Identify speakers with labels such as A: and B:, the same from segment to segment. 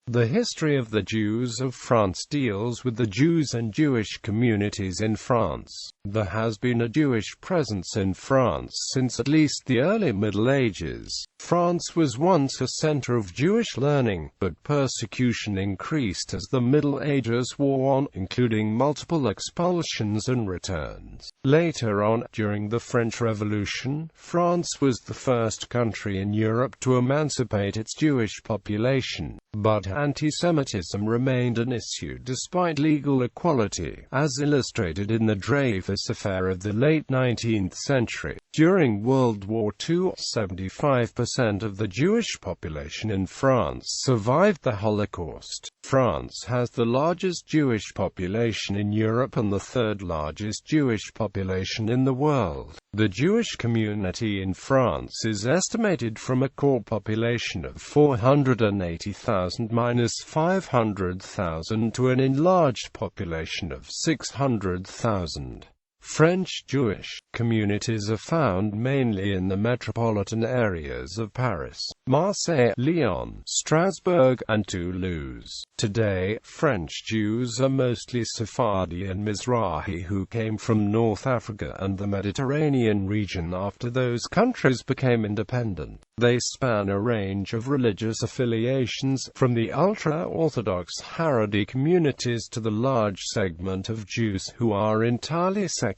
A: The history of the Jews of France deals with the Jews and Jewish communities in France. There has been a Jewish presence in France since at least the early Middle Ages. France was once a center of Jewish learning, but persecution increased as the Middle Ages wore on, including multiple expulsions and returns. Later on, during the French Revolution, France was the first country in Europe to emancipate its Jewish population. But antisemitism remained an issue despite legal equality, as illustrated in the Dreyfus affair of the late 19th century. During World War II, 75% of the Jewish population in France survived the Holocaust. France has the largest Jewish population in Europe and the third largest Jewish population in the world. The Jewish community in France is estimated from a core population of 480,000–500,000 to an enlarged population of 600,000. French Jewish communities are found mainly in the metropolitan areas of Paris, Marseille, Lyon, Strasbourg, and Toulouse. Today, French Jews are mostly Sephardi and Mizrahi who came from North Africa and the Mediterranean region after those countries became independent. They span a range of religious affiliations, from the ultra-Orthodox Haredi communities to the large segment of Jews who are entirely secular.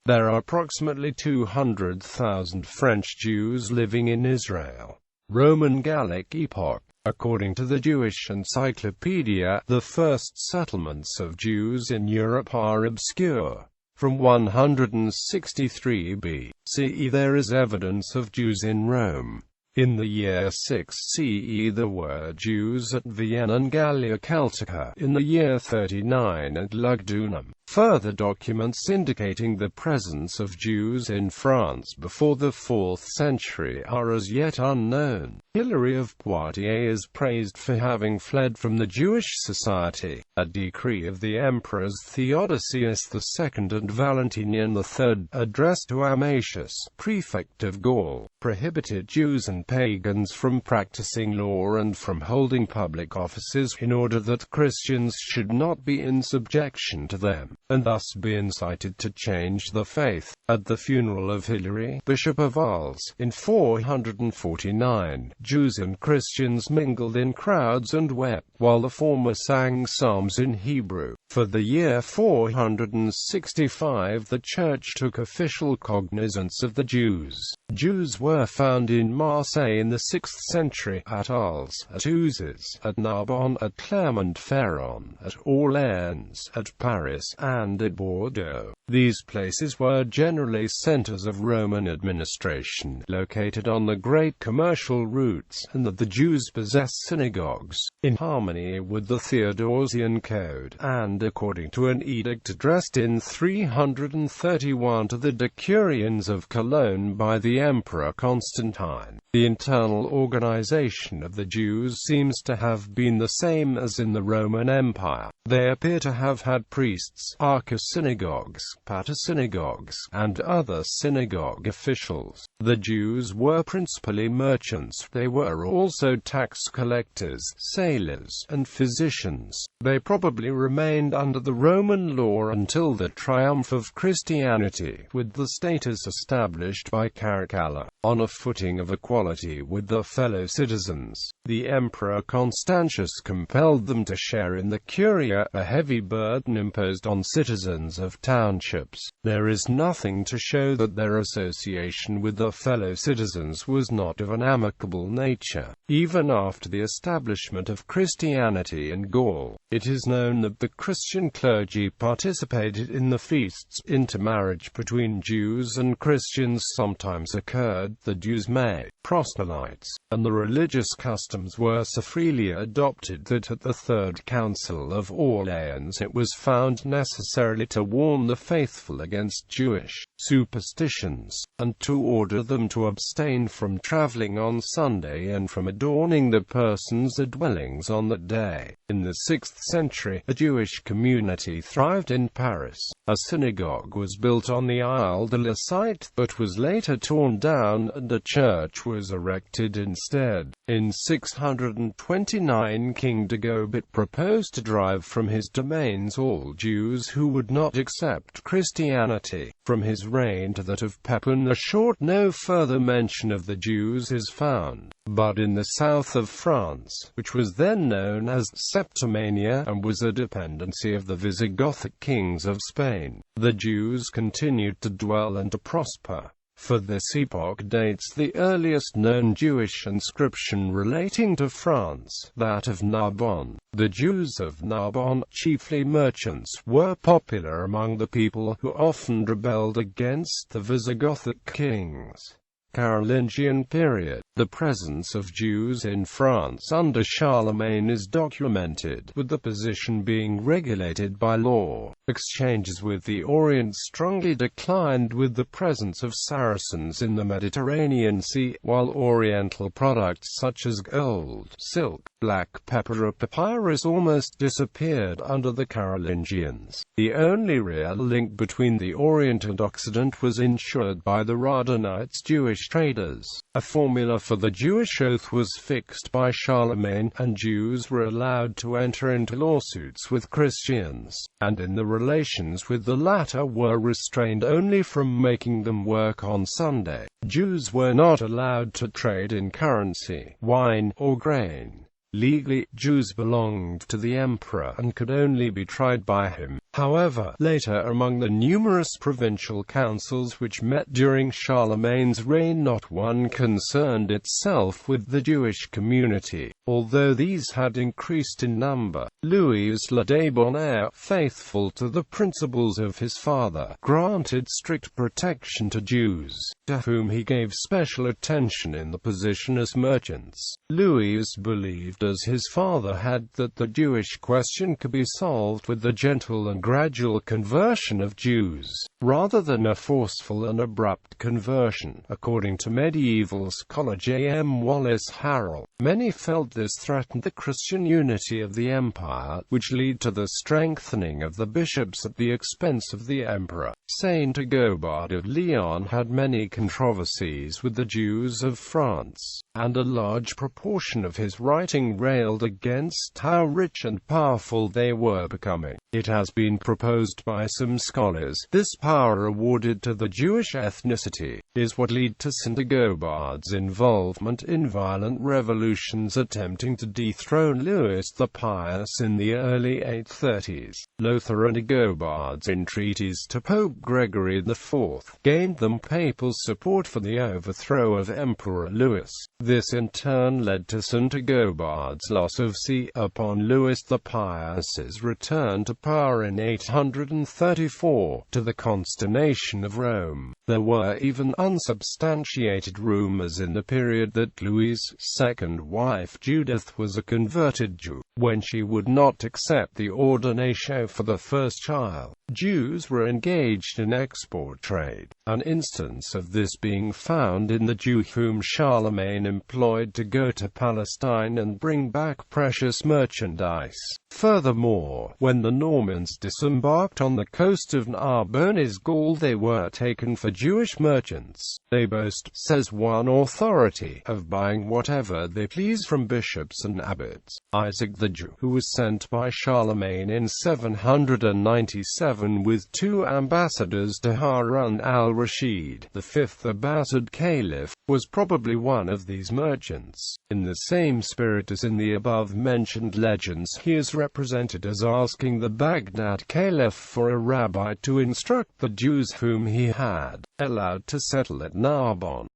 A: There are approximately 200,000 French Jews living in Israel. Roman Gallic epoch. According to the Jewish Encyclopedia, the first settlements of Jews in Europe are obscure. From 163 BCE there is evidence of Jews in Rome. In the year 6 CE there were Jews at Vienna and Gallia Celtica. In the year 39 at Lugdunum. Further documents indicating the presence of Jews in France before the 4th century are as yet unknown. Hilary of Poitiers is praised for having fled from the Jewish society. A decree of the emperors Theodosius II and Valentinian III, addressed to Amatius, prefect of Gaul, prohibited Jews and pagans from practicing law and from holding public offices, in order that Christians should not be in subjection to them, and thus be incited to change the faith. At the funeral of Hilary, Bishop of Arles, in 449, Jews and Christians mingled in crowds and wept, while the former sang psalms in Hebrew. For the year 465 the Church took official cognizance of the Jews. Jews were found in Marseille in the 6th century, at Arles, at Uzes, at Narbonne, at Clermont-Ferrand, at Orléans, at Paris, and at Bordeaux. These places were generally centers of Roman administration, located on the great commercial routes, and that the Jews possessed synagogues, in harmony with the Theodosian Code, and according to an edict addressed in 331 to the Decurions of Cologne by the Emperor Constantine. The internal organization of the Jews seems to have been the same as in the Roman Empire. They appear to have had priests, archisynagogues, patersynagogues, and other synagogue officials. The Jews were principally merchants. They were also tax collectors, sailors, and physicians. They probably remained under the Roman law until the triumph of Christianity, with the status established by Caracalla, on a footing of equality with their fellow citizens. The Emperor Constantius compelled them to share in the curia, a heavy burden imposed on citizens of townships. There is nothing to show that their association with their fellow citizens was not of an amicable nature. Even after the establishment of Christianity in Gaul, it is known that the Christian clergy participated in the feasts. Intermarriage between Jews and Christians sometimes occurred. The Jews made proselytes, and the religious customs were so freely adopted that at the Third Council of Orleans it was found necessary to warn the faithful against Jewish superstitions, and to order them to abstain from traveling on Sunday and from adorning their persons or dwellings on that day. In the 6th century, a Jewish community thrived in Paris. A synagogue was built on the Isle de la site, but was later torn down, and a church was erected instead. In 629, King Dagobert proposed to drive from his domains all Jews who would not accept Christianity. From his reign to that of Pepin the Short, no further mention of the Jews is found. But in the south of France, which was then known as Septimania and was a dependency of the Visigothic kings of Spain, the Jews continued to dwell and to prosper. For this epoch dates the earliest known Jewish inscription relating to France, that of Narbonne. The Jews of Narbonne, chiefly merchants, were popular among the people, who often rebelled against the Visigothic kings. Carolingian period. The presence of Jews in France under Charlemagne is documented, with the position being regulated by law. Exchanges with the Orient strongly declined with the presence of Saracens in the Mediterranean Sea, while Oriental products such as gold, silk, black pepper or papyrus almost disappeared under the Carolingians. The only real link between the Orient and Occident was ensured by the Radhanites, Jewish traders. A formula for the Jewish oath was fixed by Charlemagne, and Jews were allowed to enter into lawsuits with Christians, and in the relations with the latter were restrained only from making them work on Sunday. Jews were not allowed to trade in currency, wine, or grain. Legally, Jews belonged to the emperor and could only be tried by him. However, later among the numerous provincial councils which met during Charlemagne's reign, not one concerned itself with the Jewish community, although these had increased in number. Louis le Débonnaire, faithful to the principles of his father, granted strict protection to Jews, to whom he gave special attention in the position as merchants. Louis believed, as his father had, that the Jewish question could be solved with the gentle and gradual conversion of Jews, rather than a forceful and abrupt conversion. According to medieval scholar J. M. Wallace Harrell, many felt this threatened the Christian unity of the empire, which led to the strengthening of the bishops at the expense of the emperor. Saint Agobard of Lyon had many controversies with the Jews of France, and a large proportion of his writing railed against how rich and powerful they were becoming. It has been proposed by some scholars, this power awarded to the Jewish ethnicity is what led to St. Agobard's involvement in violent revolutions attempting to dethrone Louis the Pious in the early 830s. Lothar and Agobard's entreaties to Pope Gregory IV gained them papal support for the overthrow of Emperor Louis. This in turn led to St. Agobard's loss of see upon Louis the Pious's return to power in 834, to the consternation of Rome. There were even unsubstantiated rumors in the period that Louis's second wife Judith was a converted Jew, when she would not accept the ordination for the first child. Jews were engaged in export trade, an instance of this being found in the Jew whom Charlemagne employed to go to Palestine and bring back precious merchandise. Furthermore, when the Normans disembarked on the coast of Narbonne's Gaul, they were taken for Jewish merchants. They boast, says one authority, of buying whatever they please from bishops and abbots. Isaac the Jew, who was sent by Charlemagne in 797 with 2 ambassadors to Harun al-Rashid, the 5th Abbasid Caliph, was probably one of these merchants. In the same spirit as in the above-mentioned legends, he is represented as asking the Baghdad Caliph for a rabbi to instruct the Jews whom he had allowed to settle at Narbonne.